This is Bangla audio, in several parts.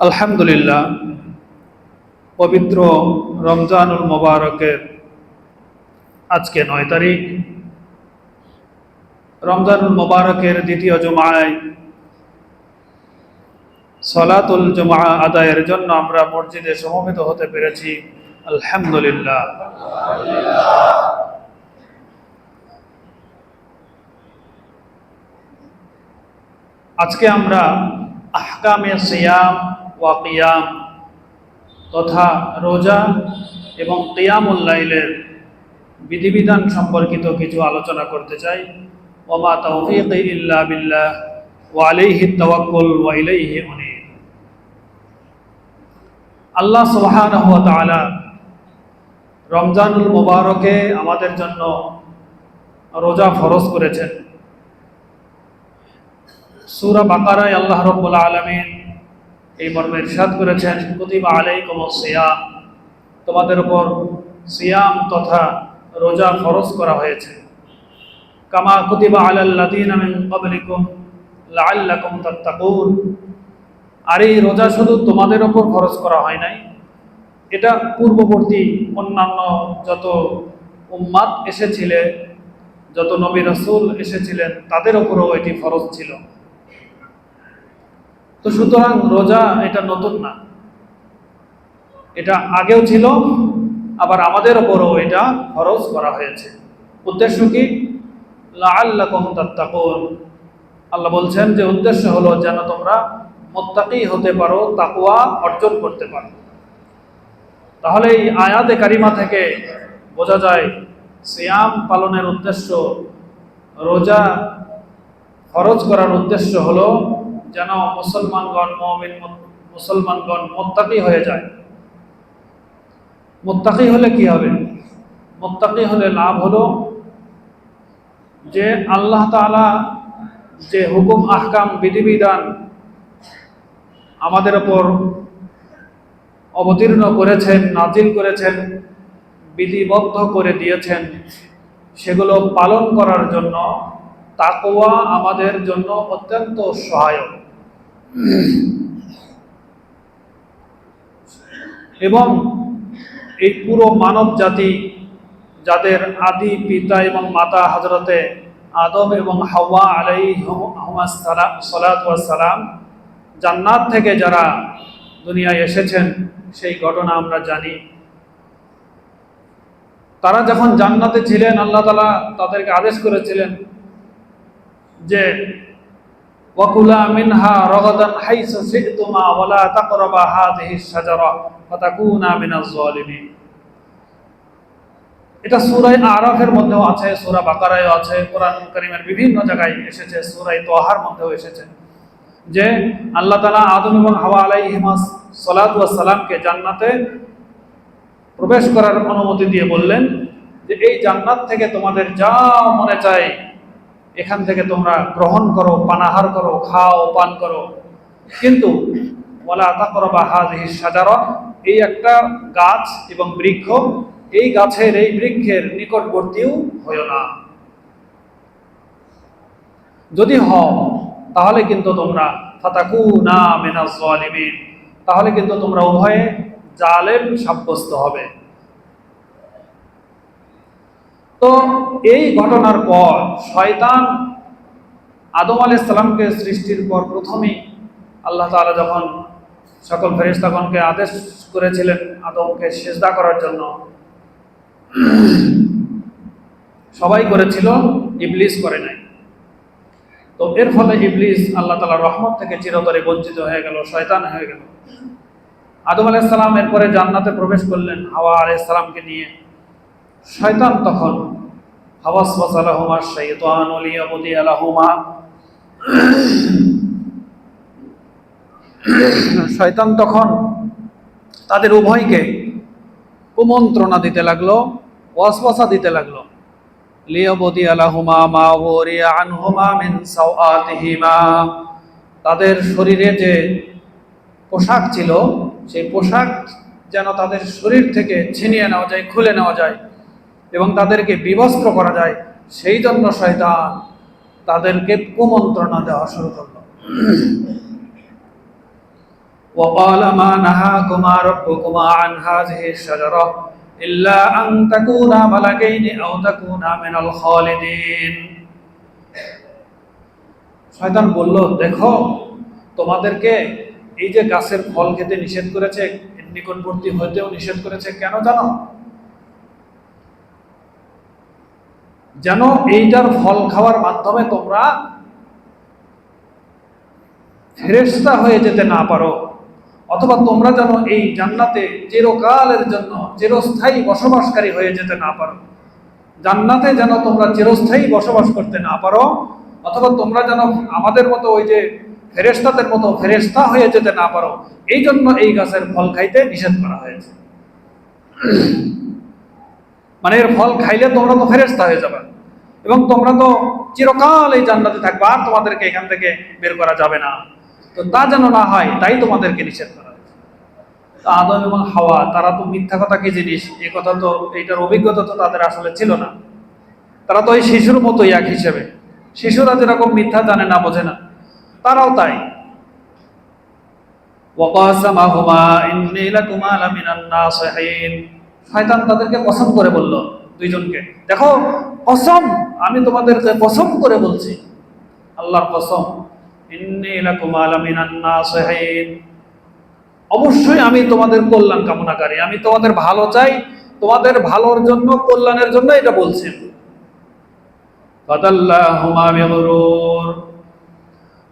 আলহামদুলিল্লাহ, পবিত্র রমজানুল মোবারকের আজকে ৯ তারিখ। রমজানুল মোবারকের দ্বিতীয় জুমায় সলাতুল জুমা আদায়ের জন্য আমরা মসজিদে সমবেত হতে পেরেছি। আলহামদুলিল্লাহ। আজকে আমরা আহকামে সিয়াম ওয়া কিয়াম তথা রোজা এবং কিয়ামুল লাইলের বিধিবিধান সম্পর্কিত কিছু আলোচনা করতে চাই। ওমা তাওফীকি ইল্লা বিল্লাহ ওয়া আলাইহি তাওয়াক্কুল ওয়া ইলাইহি উনীব। আল্লাহ সুবহানাহু ওয়া তাআলা রমজানুল মুবারকে আমাদের জন্য রোজা ফরজ করেছেন। সূরা বাকারায় আল্লাহ রাব্বুল আলামিন এই মর্মে ইরশাদ করেছেন, কুতিবা আলাইকুমুস সিয়াম, তোমাদের উপর সিয়াম তথা রোজা ফরজ করা হয়েছে। কামা কুতিবা আলাল লাযিনা মিন ক্বাবলিকুম লাআল্লাকুম তাত্তাকুন। আর এই রোজা শুধু তোমাদের উপর ফরজ করা হয় নাই, এটা পূর্ববর্তী অন্যান্য যত উম্মাত এসেছিলেন, যত নবী রাসূল এসেছিলেন, তাদের উপরও এটি ফরজ ছিল। তো সুতরাং রোজা এটা নতুন না, এটা আগেও ছিল, আবার আমাদের উপরও এটা ফরজ করা হয়েছে। উদ্দেশ্য কি? লাআল্লাকুম তাত্তাকুন। আল্লাহ বলছেন যে উদ্দেশ্য হলো যেন তোমরা মুত্তাকি হতে পারো, তাকওয়া অর্জন করতে পারো। তাহলে এই আয়াতে কারিমা থেকে বোঝা যায় সিয়াম পালনের উদ্দেশ্য, রোজা ফরজ করার উদ্দেশ্য হলো যেন মুসলমানগণ মুত্তাকি হয়ে যায়। মুত্তাকি হলে কি হবে? মুত্তাকি হলে লাভ হলো যে আল্লাহ তাআলা যে হুকুম আহকাম বিধিবিধান আমাদের উপর অবতীর্ণ করেছেন, নাজিল করেছেন, বিধিবদ্ধ করে দিয়েছেন, সেগুলো পালন করার জন্য তাকওয়া আমাদের জন্য অত্যন্ত সহায়ক। এবং এই পুরো মানব জাতি, যাদের আদি পিতা এবং মাতা হযরতে আদম এবং হাওয়া আলাইহিমুস সালাতু ওয়াস সালাম জান্নাত থেকে যারা দুনিয়ায় এসেছেন, সেই ঘটনা আমরা জানি। তারা যখন জান্নাতে ছিলেন, আল্লাহ তাআলা তাদেরকে আদেশ করেছিলেন যে ওয়াকুলা মিনহা রাগাদান হাইসু শি'তুমা ওয়া লা তাকরাবা হাযিহিশ শাজারা ফাতাকুনা মিনাজ জালিমিন। এটা সূরা আরাফের মধ্যেও আছে, সূরা বাকারায়ও আছে, কোরআন কারীমের বিভিন্ন জায়গায় এসেছে, সূরা তাহার মধ্যেও এসেছে যে আল্লাহ তাআলা আদম এবং হাওয়া আলাইহিমাস সালাতু ওয়াস সালামকে জান্নাতে প্রবেশ করার অনুমতি দিয়ে বললেন যে এই জান্নাত থেকে তোমাদের যা মনে চায় এখান থেকে তোমরা গ্রহণ করো, পানাহার করো, খাও, পান করো, কিন্তু ওয়ালা তাকরাবা হাযিহিশ শাজারা, এই একটা গাছ এবং বৃক্ষ, এই গাছের এই বৃক্ষের নিকটবর্তীও হয়ো না। যদি হও তাহলে কিন্তু তোমরা ফাতাকুনা মিনাজ জালিমিন, তাহলে কিন্তু তোমরা উভয়ে জালেম সাব্যস্ত হবে। তো এই ঘটনার পর শয়তান আদম আলাইহিস সালামকে সৃষ্টির পর প্রথমেই আল্লাহ তাআলা যখন সকল ফেরেশতাগণকে আদেশ করেছিলেন আদমকে সিজদা করার জন্য, সবাই করেছিল, ইবলিস করে নাই। তো এর ফলে ইবলিস আল্লাহ তাআলার রহমত থেকে চিরতরে বঞ্চিত হয়ে গেল, শয়তান হয়ে গেল। আদম আলাইহিস সালাম এরপরে জান্নাতে প্রবেশ করলেন হাওয়া আলাইহিস সালামকে নিয়ে। শয়তান তখন হাওয়াসওয়াসা লাহুমা শাইতানু লিয়াবদিয়া লাহুমা, শয়তান তখন তাদের উভয়কে কুমন্ত্রণা দিতে লাগলো, ওয়াসওয়াসা দিতে লাগলো। লিয়াবদিয়া লাহুমা মা ওয়ারিয়া আনহুমা মিন সাওআতিহিমা, তাদের শরীরে যে পোশাক ছিল সেই পোশাক যেন তাদের শরীর থেকে ছিনিয়ে নেওয়া যায়, খুলে নেওয়া যায় এবং তাদেরকে বিবস্ত্র করা যায়, সেই জন্য শয়তান তাদেরকে কুমন্ত্রণা দেওয়া শুরু করলো। وقال ما نهاكما ربكما عن هذه الشجرة إلا أن تكونا ملكين أو تكونا من الخالدين। শয়তান বলল, দেখো তোমাদেরকে এই যে গাছের ফল খেতে নিষেধ করেছে, নিকটবর্তী হইতেও নিষেধ করেছে, কেন জানো? যেন এইটার ফল খাওয়ার মাধ্যমে তোমরা ফেরেশতা হয়ে যেতে না পারো, অথবা তোমরা যেন এই জান্নাতে চিরকালের জন্য চিরস্থায়ী বসবাসকারী হয়ে যেতে না পারো। জান্নাতে যেন তোমরা চিরস্থায়ী বসবাস করতে না পারো, অথবা তোমরা যেন আমাদের মতো ওই যে ফেরেশতাদের মতো ফেরেশতা হয়ে যেতে না পারো, এই জন্য এই গাছের ফল খাইতে নিষেধ করা হয়েছে। মানে এর ফল খাইলে তোমরা তো ফেরেশতা হয়ে যাবে এবং তোমরা তো চিরকাল এই জান্নাতে থাকবে, আর তোমাদেরকে এখান থেকে বের করা যাবে না। তো তা যেন না হয়, তাই তোমাদেরকে নিষেধ করা হয়েছে। আদম এবং হাওয়া তারা তো মিথ্যা কথা কি জিনিস, এই কথা তো, এইটার অভিজ্ঞতা তো তাদের আসলে ছিল না। তারা তো ওই শিশুর মতোই এক হিসেবে, শিশুরা যেরকম মিথ্যা জানে না, বোঝে না, তারাও তাই। ওয়াকাসামাহুমা ইন্নী লাকুমা লামিনান নাসিহিন। শয়তান তাদেরকে কসম করে বলল, দুইজনকে, দেখো কসম, আমি তোমাদেরকে কসম করে বলছি, আল্লাহর কসম, ইন্নী লাকুমা লামিনান নাসিহিন, অবশ্যই আমি তোমাদের কল্যাণ কামনাকারী, আমি তোমাদের ভালো চাই, তোমাদের ভালোর জন্য, কল্যাণের জন্য এটা বলছি। ফাদাল্লাহুমা বিগুরুর।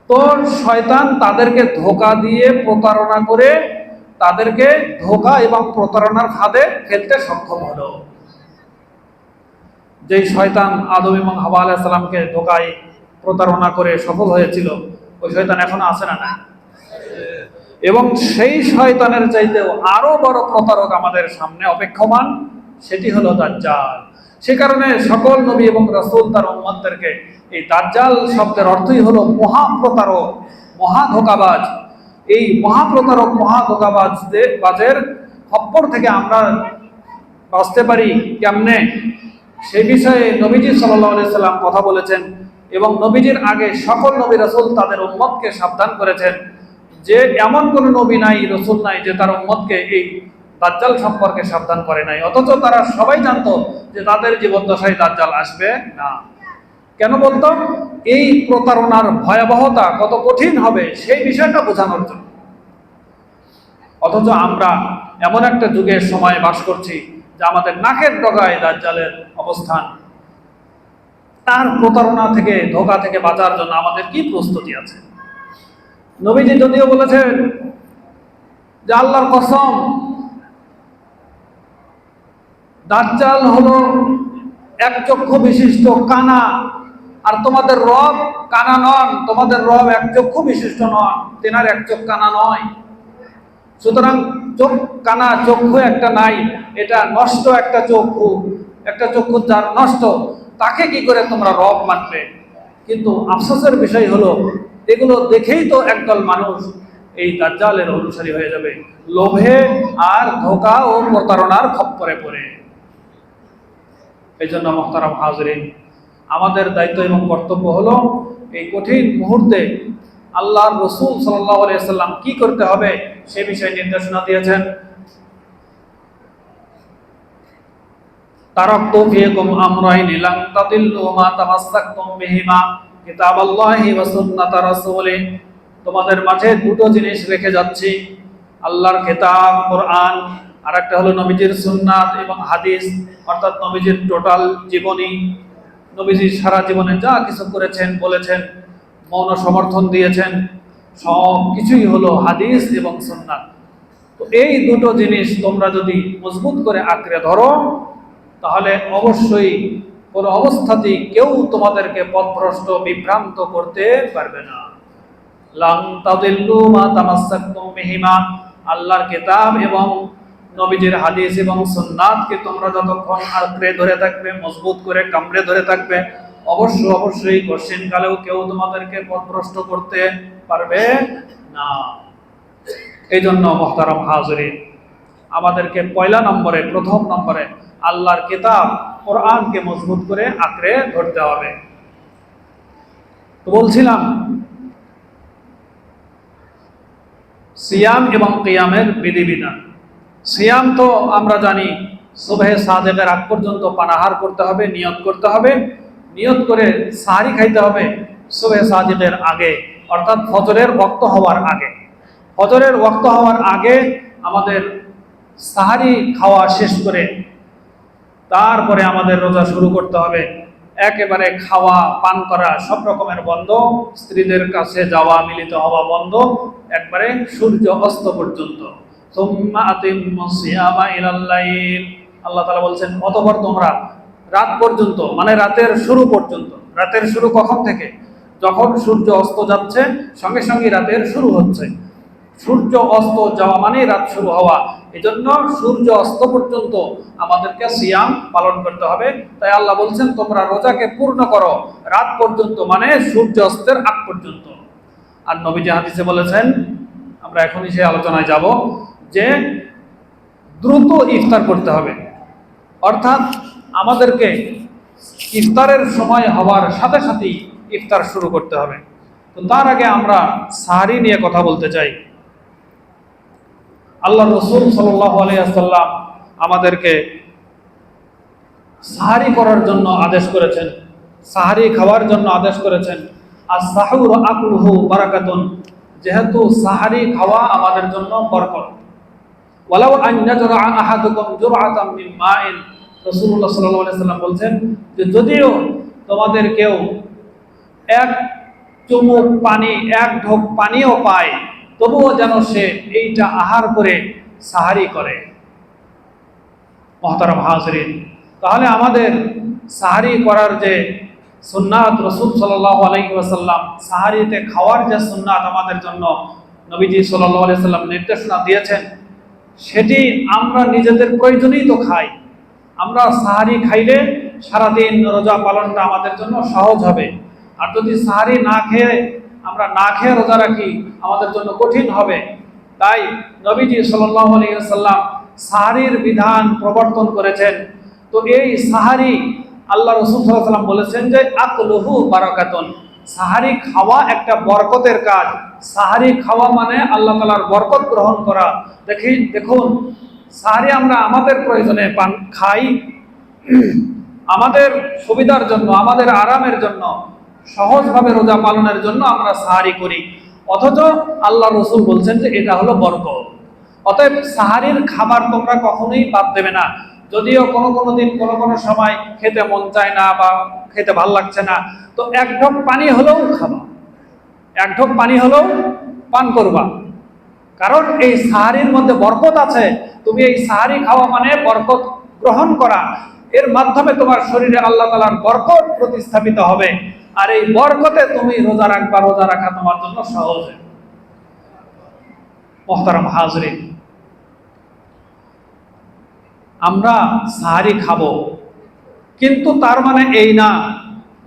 তো শয়তান তাদেরকে ধোঁকা দিয়ে, প্রতারণা করে তাদেরকে ধোঁকা এবং প্রতারণার ফাঁদে ফেলতে সক্ষম হলো। যেই শয়তান আদম এবং হাওয়া আলাইহিস সালামকে ধোঁকায় প্রতারণা করে সফল হয়েছিল, ওই শয়তান এখনো আছে না? না। এবং সেই শয়তানের চাইতেও আরো বড় প্রতারক আমাদের সামনে অপেক্ষমান, সেটি হলো দাজ্জাল। সে কারণে সকল নবী এবং রাসূল তার উম্মতদেরকে এই দাজ্জাল শব্দের অর্থই হলো মহাপ্রতারক, মহাধোঁকাবাজ। এই মহাপ্রতারক, মহাধোঁকাবাজের খপ্পর থেকে আমরা বাঁচতে পারি কেমনে, সেই বিষয়ে নবীজি সাল্লাল্লাহু আলাইহি সাল্লাম কথা বলেছেন এবং নবীজির আগে সকল নবী রাসূল তাদের উম্মতকে সাবধান করেছেন যে এমন কোন নবী নাই, রাসূল নাই যে তার উম্মতকে এই দাজ্জাল সম্পর্কে সাবধান করে নাই। অথচ তারা সবাই জানতো যে তাদের জীবদ্দশায় দাজ্জাল আসবে না। কেন বলতো? এই প্রতারণার ভয়াবহতা কত কঠিন হবে সেই বিষয়টা বোঝানোর জন্য। অথচ আমরা এমন একটা যুগের সময় বাস করছি যে আমাদের নাকের ডগায় দাজ্জালের অবস্থান। তার প্রতারণা থেকে, ধোঁকা থেকে বাঁচার জন্য আমাদের কি প্রস্তুতি আছে? নবীজি যদিও বলেছেন যে আল্লাহর কসম, দাজ্জাল হলো এক চক্ষু বিশিষ্ট কানা, আর তোমাদের রব কানা নন, তোমাদের রব এক চক্ষু বিশিষ্ট নন, তেনার এক চোখ কানা নয়। সুতরাং চোখ কানা, চক্ষু একটা নাই, এটা নষ্ট একটা চক্ষু, একটা চক্ষু যার নষ্ট, তাকে কি করে তোমরা রব মানবে? কিন্তু আফসোসের বিষয় হলো এগুলো দেখেই তো একদল মানুষ এই দাজ্জালের অনুসারী হয়ে যাবে, লোভে আর ধোঁকা ও প্রতারণার খপ্পরে পড়ে। এই জন্য মুহতারাম হাজরিন, আমাদের দায়িত্ব এবং কর্তব্য হলো এই কঠিন মুহূর্তে আল্লাহর রাসূল সাল্লাল্লাহু আলাইহি সাল্লাম কি করতে হবে সে বিষয়ে নির্দেশনা দিয়েছেন। তারাকতু ফীকুম আমরাইন লান তাদিল্লু মা তামাসসাকতুম বিহিমা কিতাবাল্লাহি ওয়া সুন্নাতা রাসূলি। তোমাদের মাঝে দুটো জিনিস রেখে যাচ্ছি, আল্লাহর কিতাব কোরআন, আর একটা হলো নবীজির সুন্নাত এবং হাদিস, অর্থাৎ নবীজির টোটাল জীবনী। নবীজি সারা জীবনে যা কিছু করেছেন, বলেছেন, মৌন সমর্থন দিয়েছেন, সব কিছুই হলো হাদিস এবং সুন্নাত। তো এই দুটো জিনিস তোমরা যদি মজবুত করে আঁকড়ে ধরো, তাহলে অবশ্যই কোনো অবস্থাতেই কেউ তোমাদেরকে পথভ্রষ্ট, বিভ্রান্ত করতে পারবে না। লান তাদিল্লু মা তামাসসাকতুম বিহিমা, আল্লাহর কিতাব এবং নবীজির হাদিস এবং সুন্নাতকে তোমরা যতক্ষণ আঁকড়ে ধরে থাকবে, মজবুত করে কামড়ে ধরে থাকবে, অবশ্যই কঠিন কালেও কেউ তোমাদেরকে পথভ্রষ্ট করতে পারবে না। এই জন্য মুহতারাম হাজরিন, আমাদেরকে প্রথম নম্বরে আল্লাহর কিতাব কোরআনকে মজবুত করে আঁকড়ে ধরতে হবে। তো বলছিলাম সিয়াম এবং কিয়ামের বিধিবিধান। সিয়াম তো আমরা জানি সুবহে সাদেকের আগ পর্যন্ত পানাহার করতে হবে, নিয়ত করতে হবে, নিয়ত করে সাহারি খাইতে হবে সুবহে সাদেকের আগে, অর্থাৎ ফজরের ওয়াক্ত হওয়ার আগে। ফজরের ওয়াক্ত হওয়ার আগে আমাদের সাহারি খাওয়া শেষ করে তারপরে আমাদের রোজা শুরু করতে হবে। একেবারে খাওয়া পান করা সব রকমের বন্ধ, স্ত্রীদের কাছে যাওয়া মিলিত হওয়া বন্ধ, একবারে সূর্য অস্ত পর্যন্ত। সুম্মা আতিম্মুস সিয়ামা ইলাল লাইল, আল্লাহ তাআলা বলছেন অতঃপর তোমরা রাত পর্যন্ত, মানে রাতের শুরু পর্যন্ত। রাতের শুরু কখন থেকে? যখন সূর্য অস্ত যাচ্ছে সঙ্গে সঙ্গে রাতের শুরু হচ্ছে। সূর্য অস্ত যাওয়া মানে রাত শুরু হওয়া, এজন্য সূর্য অস্ত পর্যন্ত আমাদেরকে সিয়াম পালন করতে হবে। তাই আল্লাহ বলছেন তোমরা রোজাকে পূর্ণ করো রাত পর্যন্ত, মানে সূর্য অস্তের আগ পর্যন্ত। আর নবীজি হাদিসে বলেছেন, আমরা এখনই সেই আলোচনায় যাব, যে দ্রুত ইফতার করতে হবে, অর্থাৎ আমাদেরকে ইফতারের সময় হওয়ার সাথে সাথেই ইফতার শুরু করতে হবে। তো তার আগে আমরা সাহারি নিয়ে কথা বলতে চাই। আল্লাহ রসুল সাল্লাল্লাহু আলাইহি ওয়াসাল্লাম আমাদেরকে সাহারি করার জন্য আদেশ করেছেন, সাহারি খাওয়ার জন্য আদেশ করেছেন। আর সাহুর আকলুহু বারাকাতুন, যেহেতু সাহারি খাওয়া আমাদের জন্য বরকত। ওয়ালাউ আন ইয়াজরা আহাদুকুম জুরআতাম মিন মাইন, রাসূলুল্লাহ সাল্লাল্লাহু আলাইহি ওয়াসাল্লাম বলছেন যে যদিও তোমাদের কেউ এক চুমুক পানি, এক ঢোক পানিও পায়, তবুও যেন সে এইটা আহার করে সাহারি করে। মুহতারাম হাজরিন, তাহলে আমাদের সাহারি করার যে সুন্নাত, রাসূল সাল্লাল্লাহু আলাইহি ওয়াসাল্লাম সাহারিতে খাওয়ার যে সুন্নাত আমাদের জন্য নবীজি সাল্লাল্লাহু আলাইহি ওয়াসাল্লাম নির্দেশনা দিয়েছেন, সেটি আমরা নিজেদের প্রয়োজনেই তো খাই। আমরা সাহারি খাইলে সারাদিন রোজা পালনটা আমাদের জন্য সহজ হবে। আর যদি সাহারি না খেয়ে আমরা না খেয়ে রোজা রাখি, আমাদের জন্য কঠিন হবে। তাই নবীজি সাল্লাল্লাহু আলাইহি ওয়াসাল্লাম সাহারির বিধান প্রবর্তন করেছেন। তো এই সাহারি আল্লাহ রাসূল সাল্লাল্লাহু আলাইহি ওয়াসাল্লাম বলেছেন যে আকলুহু বারাকাতুন, সাহারি খাওয়া একটা বরকতের কাজ। সাহারি খাওয়া মানে আল্লাহ তাআলার বরকত গ্রহণ করা। দেখুন, সাহারি আমরা আমাদের প্রয়োজনে খাই, আমাদের সুবিধার জন্য, আমাদের আরামের জন্য, সহজভাবে রোজা পালনের জন্য আমরা সাহারি করি, অথচ আল্লাহ রসুল বলছেন যে এটা হলো বরকত। অতএব সাহারির খাবার তোমরা কখনোই বাদ দেবে না। যদিও কোনো দিন কোনো সময় খেতে মন চায় না বা খেতে ভাল লাগছে না, তো এক ঢোক পানি হলেও খাবা, এক ঢোক পানি হলেও পান করবা। কারণ এই সাহারির মধ্যে বরকত আছে। তুমি এই সাহারি খাওয়া মানে বরকত গ্রহণ করা, এর মাধ্যমে তোমার শরীরে আল্লাহ তাআলার বরকত প্রতিস্থাপিত হবে। আর এই বরকতে তুমি রোজা রাখবা, রোজা রাখা তোমার জন্য সহজ। মুহতারাম হাজরিন, আমরা সাহারি খাবো, কিন্তু তার মানে এই না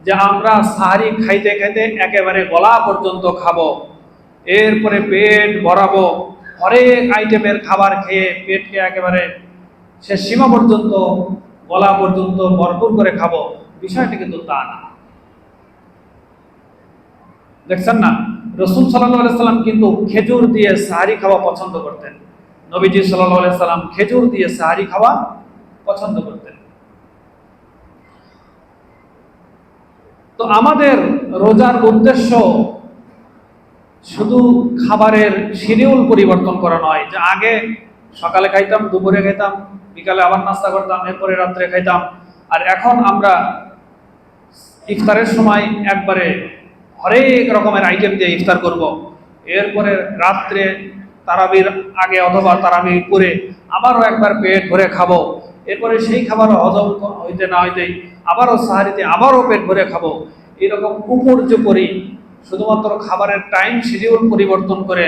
যে আমরা সাহারি খাইতে খাইতে একেবারে গলা পর্যন্ত খাবো, এরপরে পেট ভরাবো, হরেক আইটেমের খাবার খেয়ে পেটকে একেবারে সে সীমা পর্যন্ত, গলা পর্যন্ত ভরপুর করে খাবো। বিষয়টি কিন্তু তা না। দেখছেন না, রাসূল সাল্লাল্লাহু আলাইহি সাল্লাম কিন্তু খেজুর দিয়ে সাহারি খাওয়া পছন্দ করতেন। নবীজি সাল্লাল্লাহু আলাইহি সাল্লাম খেজুর দিয়ে সাহারি খাওয়া পছন্দ করতেন। তো আমাদের রোজার উদ্দেশ্য শুধু খাবারের শিডিউল পরিবর্তন করা নয়, যে আগে সকালে খাইতাম, দুপুরে খাইতাম, বিকালে আবার নাস্তা করতাম, এরপরে রাত্রে খাইতাম। আর এখন আমরা ইফতারের সময় একবারে হরেক রকমের আইটেম দিয়ে ইফতার করব। এরপরে রাত্রে তারাবির আগে অথবা তারাবি করে আবারও একবার পেট ভরে খাবো। এরপরে সেই খাবারও হজম হইতে না হইতেই আবারও সাহারিতে আবারও পেট ভরে খাবো। এরকম উপর্য করি, শুধুমাত্র খাবারের টাইম শিডিউল পরিবর্তন করে,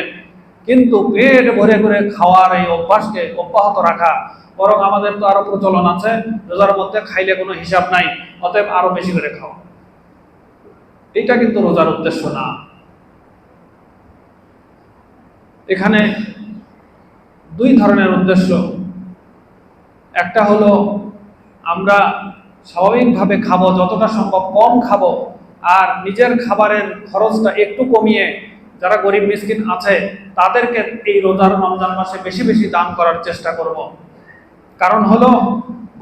কিন্তু পেট ভরে করে খাওয়ার এই অভ্যাসকে অব্যাহত রাখা। বরং আমাদের তো আরো প্রচলন আছে, রোজার মধ্যে খাইলে কোনো হিসাব নাই, অতএব আরো বেশি করে খাওয়া। এটা কিন্তু রোজার উদ্দেশ্য না। এখানে দুই ধরনের উদ্দেশ্য। একটা হলো আমরা স্বাভাবিকভাবে খাবো, যতটা সম্ভব কম খাবো, আর নিজের খাবারের খরচটা একটু কমিয়ে যারা গরিব মিসকিন আছে তাদেরকে এই রোজার রমজান মাসে বেশি বেশি দান করার চেষ্টা করব। কারণ হলো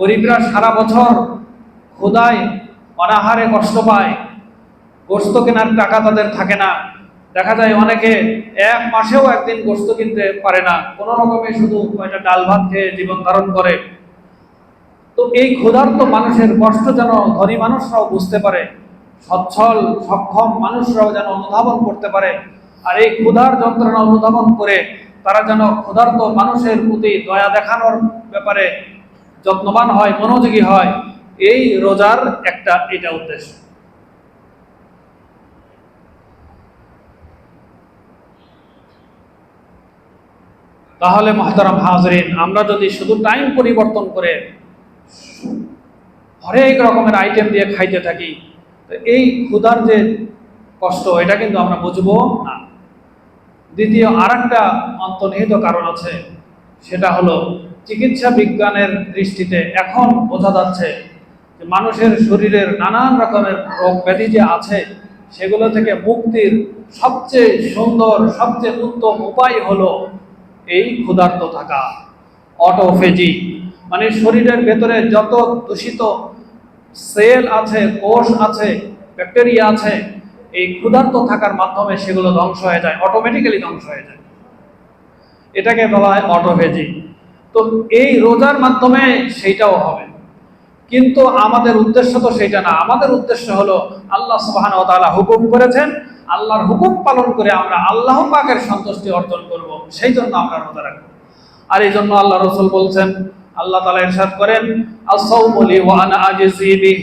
গরিবরা সারা বছর ক্ষুধায় অনাহারে কষ্ট পায়, গোশত কেনার টাকা তাদের থাকে না। দেখা যায় অনেকে এক মাসেও একদিন গোশত কিনতে পারে না, কোনো রকমে শুধু কয়টা ডাল ভাত খেয়ে জীবন ধারণ করে। তো এই ক্ষুধার্ত মানুষের কষ্ট যেন ধনী মানুষরাও বুঝতে পারে, সচ্ছল সক্ষম মানুষরাও যেন অনুধাবন করতে পারে, আর এই ক্ষুধার যন্ত্রণা অনুধাবন করে তারা যেন ক্ষুধার্ত মানুষের প্রতি দয়া দেখানোর ব্যাপারে যত্নবান হয়, মনোযোগী হয়। এই রোজার এটা উদ্দেশ্য। তাহলে মুহতারাম হাজরিন, আমরা যদি শুধু টাইম পরিবর্তন করে হরেক রকমের আইটেম দিয়ে খাইতে থাকি, তো এই ক্ষুধার যে কষ্ট এটা কিন্তু আমরা বুঝবো না। দ্বিতীয় আরেকটা অন্তর্নিহিত কারণ আছে, সেটা হলো চিকিৎসা বিজ্ঞানের দৃষ্টিতে এখন বোঝা যাচ্ছে যে মানুষের শরীরের নানান রকমের রোগ ব্যাধি যে আছে সেগুলো থেকে মুক্তির সবচেয়ে সুন্দর সবচেয়ে উত্তম উপায় হলো এই ক্ষুধার্ত থাকা, অটোফেজি। মানে শরীরের ভেতরে যত দূষিত সেল আছে, কোষ আছে, ব্যাকটেরিয়া আছে, এই ক্ষুধার্ত থাকার মাধ্যমে সেগুলো ধ্বংস হয়ে যায়, অটোমেটিক্যালি ধ্বংস হয়ে যায়। এটাকে বলা হয় অটোফেজি। তো এই রোজার মাধ্যমে সেইটাও হবে, কিন্তু আমাদের উদ্দেশ্য তো সেটা না। আমাদের উদ্দেশ্য হলো আল্লাহ সুবহানাহু ওয়া তাআলা হুকুম করেছেন, আল্লাহর হুকুম পালন করে আমরা আল্লাহ পাকের সন্তুষ্টি অর্জন করব, সেই জন্য আমরা রোজা রাখবো। আর এই জন্য আল্লাহ রাসূল বলছেন, আল্লাহ তাআলা ইরশাদ করেন, আস-সাওমু লি ওয়া আনা আজজি বিহি,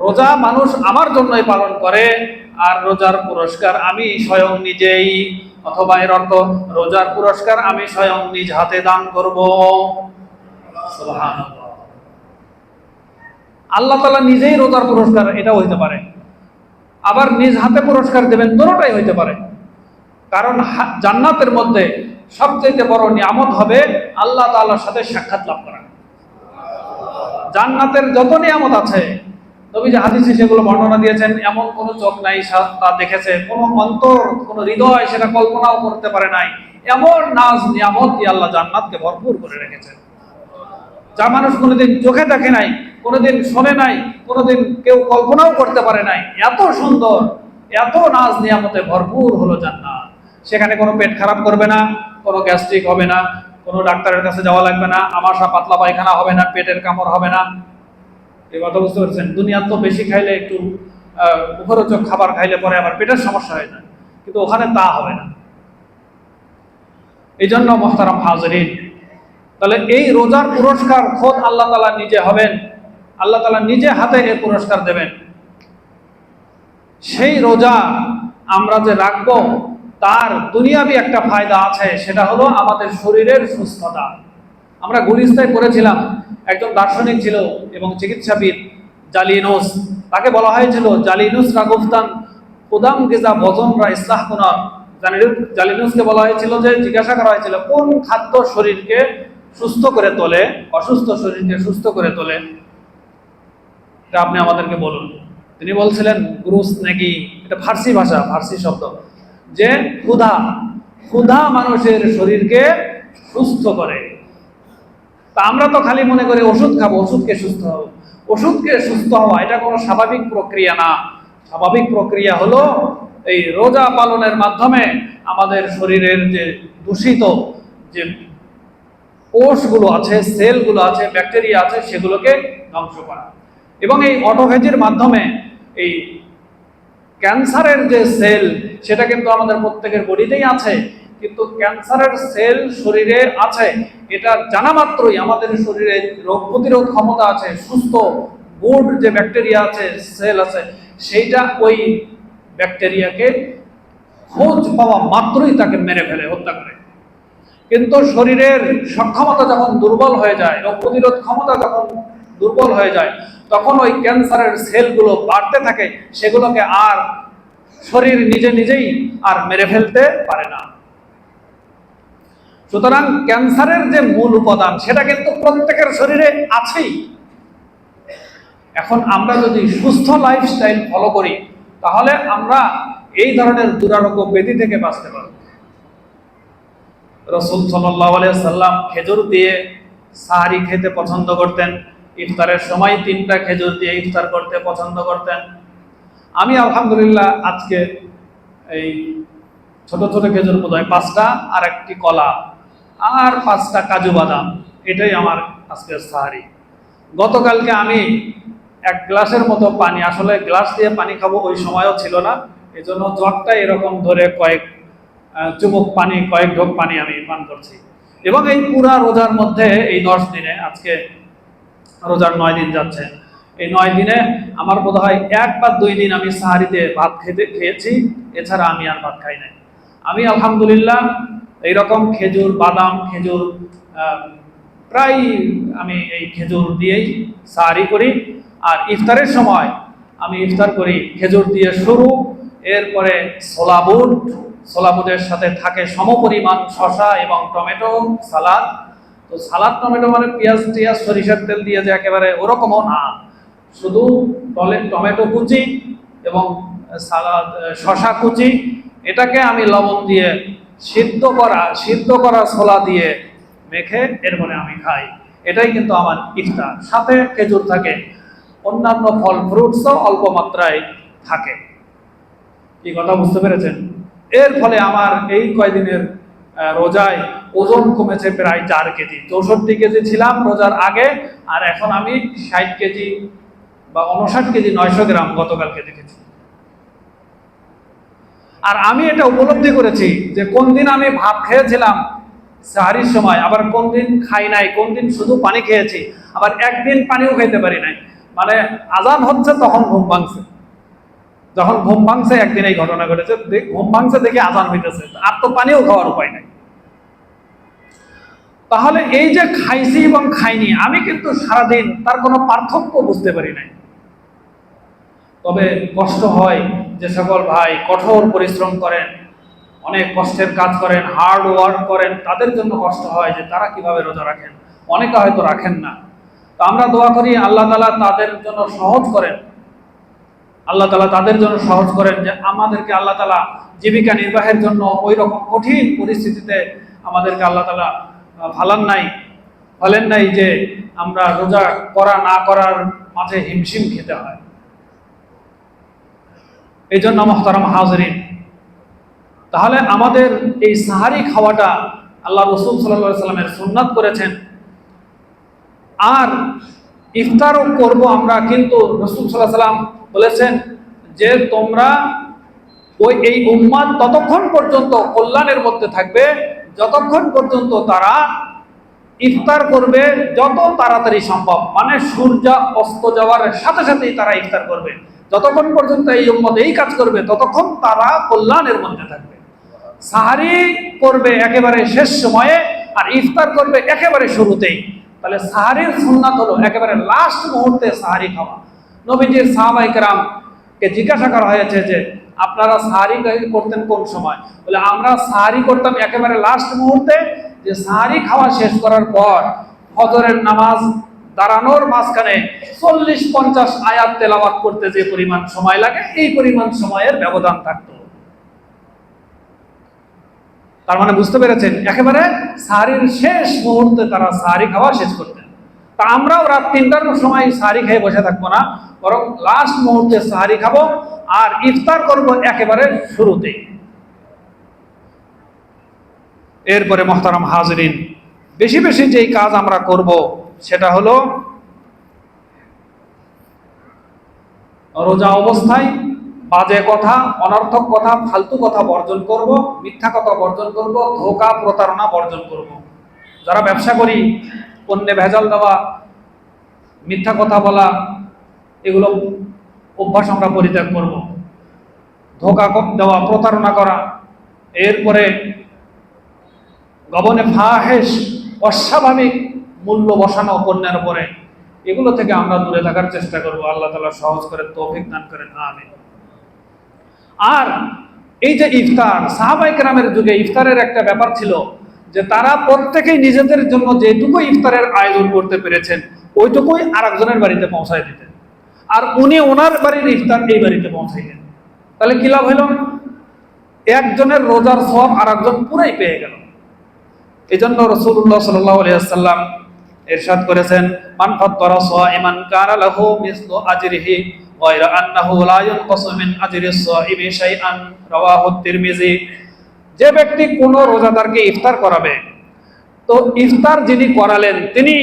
রোজা মানুষ আমার জন্যই পালন করে আর রোজার পুরস্কার আমি স্বয়ং নিজেই, অথবা এর অর্থ রোজার পুরস্কার আমি স্বয়ং নিজ হাতে দান করব। সুবহানাল্লাহ। আল্লাহ তাআলা নিজেই রোজার পুরস্কার, এটাও হইতে পারে, আবার নিজ হাতে পুরস্কার দেবেন, দুটোটাই হইতে পারে। কারণ জান্নাতের মধ্যে সবচেয়ে বড় নিয়ামত হবে আল্লাহ তাআলার সাথে সাক্ষাৎ লাভ করা। জান্নাতের যত নিয়ামত আছে নবী যে হাদিসে সেগুলো বর্ণনা দিয়েছেন, এমন কোনো চোখ নাই তা দেখেছে, কোনো অন্তর, কোনো হৃদয় সেটা কল্পনাও করতে পারে নাই, এমন নাজ নিয়ামত দিয়ে আল্লাহ জান্নাতকে ভরপুর করে রেখেছেন, যা মানুষ কোনোদিন চোখে দেখে নাই, কোনোদিন শোনে নাই, কোনোদিন কেউ কল্পনাও করতে পারে নাই। এত সুন্দর, এত নাজ নিয়ামতে ভরপুর হলো জান্নাত। সেখানে কোনো পেট খারাপ করবে না, কোনো গ্যাস্ট্রিক হবে না, কোনো ডাক্তারের কাছে যাওয়া লাগবে না, আমাশা পাতলা পায়খানা হবে না, পেটের কামড় হবে না। এই কথা বুঝতে পারছেন? দুনিয়ার তো বেশি খাইলে, একটু মুখরোচক খাবার খাইলে পরে আবার পেটের সমস্যা হয়ে যায়, কিন্তু ওখানে তা হবে না। এই জন্য মুহতারাম হাজরিন, তাহলে এই রোজার পুরস্কার খোদ আল্লাহ তাআলা নিজে হবেন, আল্লাহ তাআলা নিজে হাতে এই পুরস্কার দেবেন। সেই রোজা আমরা যে রাখবো তার দুনিয়াবি একটা ফায়দা আছে, সেটা হলো আমাদের শরীরের সুস্থতা। আমরা গুলিস্তায় পড়েছিলাম, একজন দার্শনিক ছিল এবং চিকিৎসাবিদ জালিনুস, তাকে বলা হয়েছিল জালিনুস রাগুফতান কুদাম গিজা ভজনরা ইসলাহ কুনা। জালিনুসকে বলা হয়েছিল যে, জিজ্ঞাসা করা হয়েছিল কোন খাদ্য শরীরকে সুস্থ করে তোলে, অসুস্থ শরীরকে সুস্থ করে তোলে, এটা আপনি আমাদেরকে বলুন। তিনি বলছিলেন গুরুস নাকি, এটা ফার্সি ভাষা, ফার্সি শব্দ, যে ক্ষুধা, ক্ষুধা মানুষের শরীরকে সুস্থ করে। তা আমরা তো খালি মনে করি ওষুধ খাবো, ওষুধকে সুস্থ হবো। ওষুধকে সুস্থ হওয়া এটা কোনো স্বাভাবিক প্রক্রিয়া না। স্বাভাবিক প্রক্রিয়া হলো এই রোজা পালনের মাধ্যমে আমাদের শরীরের যে দূষিত যে কোষগুলো আছে, সেলগুলো আছে, ব্যাকটেরিয়া আছে, সেগুলোকে ধ্বংস করা। এবং এই অটোফেজির মাধ্যমে এই ক্যান্সারের যে সেল, সেটা কিন্তু আমাদের প্রত্যেকের বডিতেই আছে, কিন্তু ক্যান্সারের সেল শরীরে আছে এটা জানা মাত্রই আমাদের শরীরে রোগ প্রতিরোধ ক্ষমতা আছে, সুস্থ গুড যে ব্যাকটেরিয়া আছে, সেল আছে, সেইটা ওই ব্যাকটেরিয়াকে খোঁজ পাওয়া মাত্রই তাকে মেরে ফেলে, হত্যা করে। কিন্তু শরীরের সক্ষমতা যখন দুর্বল হয়ে যায়, রোগ প্রতিরোধ ক্ষমতা যখন দুর্বল হয়ে যায়, তখন ওই ক্যান্সারের সেলগুলো বাড়তে থাকে, সেগুলোকে আর শরীর নিজে নিজেই আর মেরে ফেলতে পারে না। সুতরাং ক্যান্সারের যে মূল উপাদান সেটা কিন্তু প্রত্যেকের শরীরে আছেই। এখন আমরা যদি সুস্থ লাইফস্টাইল ফলো করি, তাহলে আমরা এই ধরনের দুরারোগ্য ব্যাধি থেকে বাঁচতে পারবে। রাসূল সাল্লাল্লাহু আলাইহি সাল্লাম খেজুর দিয়ে সাহারি খেতে পছন্দ করতেন। ইফতারের সময় 3টা খেজুর দিয়ে ইফতার করতে পছন্দ করতেন। আমি আলহামদুলিল্লাহ আজকে এই ছোট ছোট খেজুর বোধহয় 5টা, আর একটি কলা, আর 5টা কাজু বাদাম, এটাই আমার আজকের সাহারি। গতকালকে আমি 1 গ্লাসের মতো পানি, আসলে গ্লাস দিয়ে পানি খাবো ওই সময়ও ছিল না, এই জন্য জগটা এরকম ধরে কয়েক চুমুক পানি, কয়েক ঢোক পানি আমি পান করছি। এবং এই পুরা রোজার মধ্যে এই 10 দিনে, আজকে রোজার 9 দিন যাচ্ছে, এই 9 দিনে আমার বোধ হয় 1 বা 2 দিন আমি সাহারিতে ভাত খেয়েছি, এছাড়া আমি আর ভাত খাই নাই। আমি আলহামদুলিল্লাহ এইরকম খেজুর, বাদাম, খেজুর, প্রায় আমি এই খেজুর দিয়েই সাহারি করি। আর ইফতারের সময় আমি ইফতার করি খেজুর দিয়ে শুরু, এরপরে ছোলা বুট, ছোলা বুটের সাথে থাকে সমপরিমাণ শসা এবং টমেটো সালাদ। তো সালাদ টমেটো মানে পেঁয়াজ টিয়াজ সরিষার তেল দিয়ে যে একেবারে ওরকমও না, শুধু টমেটো কুচি এবং সালাদ শসা কুচি, এটাকে আমি লবণ দিয়ে সিদ্ধ করা ছোলা দিয়ে মেখে এরপরে আমি খাই। এটাই কিন্তু আমার ইফতার। সাথে খেজুর থাকে, অন্যান্য ফল ফ্রুটসও অল্প মাত্রায় থাকে। কি কথা বুঝতে পেরেছেন? এর ফলে আমার এই কয়দিনের রোজায় ওজন কমেছে প্রায় 4 কেজি। 64 কেজি ছিলাম রোজার আগে, আর এখন আমি 60 কেজি বা 59 কেজি 900 গ্রাম গতকালকে দেখেছি। আর আমি এটা উপলব্ধি করেছি যে কোন দিন আমি ভাত খেয়েছিলাম সাহারির সময়, আবার কোন দিন খাই নাই, কোন দিন শুধু পানি খেয়েছি, আবার একদিন পানিও খাইতে পারি নাই। মানে আজান হচ্ছে তখন ঘুম ভাঙছে, যখন ঘুম ভাঙছে একদিন এই ঘটনা ঘটেছে, ঘুম ভাঙছে দেখে আজান হইতেছে, আর তো পানিও খাওয়ার উপায় নাই। তাহলে এই যে খাইছি এবং খাইনি, আমি কিন্তু সারাদিন তার কোনো পার্থক্য বুঝতে পারি নাই। তবে কষ্ট হয় যে সকল ভাই কঠোর পরিশ্রম করেন, অনেক কষ্টের কাজ করেন, হার্ড ওয়ার্ক করেন, তাদের জন্য কষ্ট হয় যে তারা কিভাবে রোজা রাখেন। অনেকে হয়তো রাখেন না। তো আমরা দোয়া করি আল্লাহ তাআলা তাদের জন্য সহজ করেন, আল্লাহ তাআলা তাদের জন্য সহজ করেন, যে আমাদেরকে আল্লাহ তাআলা জীবিকা নির্বাহের জন্য ওই রকম কঠিন পরিস্থিতিতে আমাদেরকে আল্লাহ তাআলা ফেলেন নাই যে আমরা রোজা করা না করার মাঝে হিমশিম খেতে হয়। এই জন্য মুহতারাম হাজিরিন, তাহলে আমাদের এই সাহারি খাওয়াটা আল্লাহ রাসূল সাল্লাল্লাহু আলাইহি সাল্লামের সুন্নাত করেছেন। আর ইফতারও করব আমরা, কিন্তু রাসূল সাল্লাল্লাহু আলাইহি সাল্লাম বলেছেন যে তোমরা এই উম্মাত ততক্ষণ পর্যন্ত কল্যাণের মধ্যে থাকবে যতক্ষণ পর্যন্ত তারা ইফতার করবে যত তাড়াতাড়ি সম্ভব, মানে সূর্য অস্ত যাওয়ার সাথে সাথেই তারা ইফতার করবে। যতক্ষণ পর্যন্ত এই উম্মত এই কাজ করবে ততক্ষণ তারা কল্যাণের মধ্যে থাকবে। সাহারি করবে একেবারে শেষ সময়ে, আর ইফতার করবে একেবারে শুরুতেই। তাহলে সাহারির সুন্নাত হলো একেবারে লাস্ট মুহূর্তে সাহারি খাওয়া। নবীজির সাহাবায়ে কেরামকে জিজ্ঞাসা করা হয়েছে যে আপনারা সাহারি করতেন কোন সময়? বলে আমরা সাহারি করতাম একেবারে লাস্ট মুহূর্তে, যে সাহারি খাওয়া শেষ করার পর ফজরের নামাজ দাঁড়ানোর মাঝখানে 40-50 আয়াত তেলাওয়াত করতে যে পরিমাণ সময় লাগে, এই পরিমাণ সময়ের ব্যবধান থাকতো। তার মানে বুঝতে পেরেছেন, একেবারে সাহারির শেষ মুহূর্তে তারা সাহারি খাওয়া শেষ করতেন। তা আমরাও রাত 3টার সময় সাহারি খেয়ে বসে থাকবো না, বরং লাস্ট মুহূর্তে সাহারি খাবো আর ইফতার করবো একেবারে শুরুতেই। এরপরে মুহতারাম হাজিরিন, বেশি বেশি যেই কাজ আমরা করব সেটা হলো রোজা অবস্থায় বাজে কথা, অনর্থক কথা, ফালতু কথা বর্জন করব, মিথ্যা কথা বর্জন করব, ধোঁকা প্রতারণা বর্জন করব। যারা ব্যবসা করি, পণ্যে ভেজাল দেওয়া, মিথ্যা কথা বলা, এগুলো অভ্যাস আমরা পরিত্যাগ করব। ধোঁকা দেওয়া, প্রতারণা করা, এরপরে গবনে ফাহেশ, অস্বাভাবিক মূল্য বসানো পণ্যের উপরে, এগুলো থেকে আমরা দূরে থাকার চেষ্টা করব। আল্লাহ তাআলা সহজ করে তৌফিক দান করেন, আমিন। আর এই যে ইফতার, সাহাবায়ে কেরামের যুগে ইফতারের একটা ব্যাপার ছিল যে তারা প্রত্যেকেই নিজেদের জন্য যেটুকু ইফতারের আয়োজন করতে পেরেছেন ওইটুকুই আরেকজনের বাড়িতে পৌঁছায় দিতেন, আর উনি ওনার বাড়ির ইফতার এই বাড়িতে পৌঁছাইলেন। তাহলে কি লাভ হইল? একজনের রোজার সওয়াব আরেকজন পুরাই পেয়ে গেল। এই জন্য রাসূলুল্লাহ সাল্লাল্লাহু আলাইহি ওয়াসাল্লাম ইরশাদ করেছেন, মান ফাত্তারা সাইমান কানা লাহু মিসলু আজরিহি গায়রা আন্নাহু লা ইয়ানকাসু মিন আজরি সাইমি শাইআন, রাওয়াহু তিরমিজি। যে ব্যক্তি কোন রোজাদারকে ইফতার করাবে, তো ইফতার যিনি করালেন তিনি